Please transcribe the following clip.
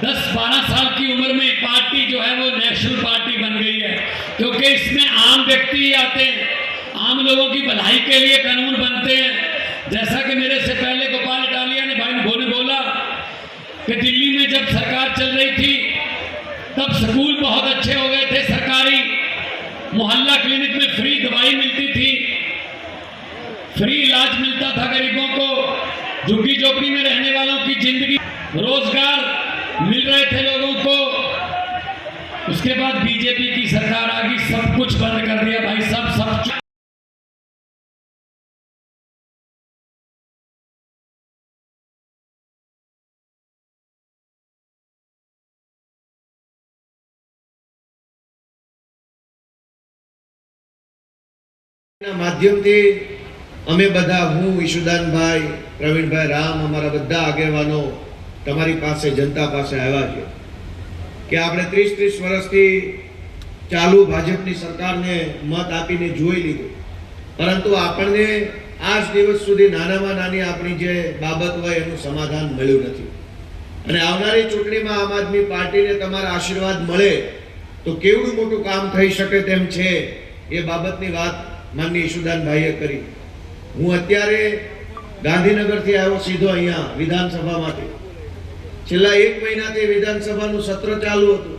10-12 साल की उम्र में पार्टी जो है वो नेशनल पार्टी बन गई है, क्योंकि इसमें आम व्यक्ति आते हैं, आम लोगों की भलाई के लिए कानून बनते हैं। जैसा कि मेरे से पहले गोपाल इटालिया ने भाई बोला कि दिल्ली में जब सरकार चल रही थी तब स्कूल बहुत अच्छे हो गए थे, सरकारी मोहल्ला क्लिनिक में फ्री दवाई मिलती थी, फ्री इलाज मिलता था गरीबों को, झुग्गी झोपड़ी में रहने वालों की जिंदगी, रोजगार मिल रहे थे लोगों को। उसके बाद बीजेपी की सरकार आ गई, सब कुछ बंद कर दिया भाई, सब माध्यमथी अमे बधा हूँ ईशुदानभाई, प्रवीणभाई, राम, अमरा बधा आगेवानो तमारी पासे जनता पासे आव्या छे कि आपणे 30-30 वर्षथी चालू भाजपनी सरकारने मत आपीने जोई लीधुं, परंतु आपणे आज दिवस सुधी नानामां नानी आपणी जे बाबत होय एनुं समाधान मळ्युं नथी। अने आवनारी चूंटणीमां आम आदमी पार्टीने तमारा आशीर्वाद मळे तो केवडुं मोटुं काम थई शके तेम छे ए बाबतनी वात माननीय ईशुदानभाઈએ करी। हूँ अत्यारे गांधीनगरथी आव्यो सीधो अहींया विधानसभामांथी। छेल्ला 1 महीनाथी विधानसभानुं सत्र चालू हतुं,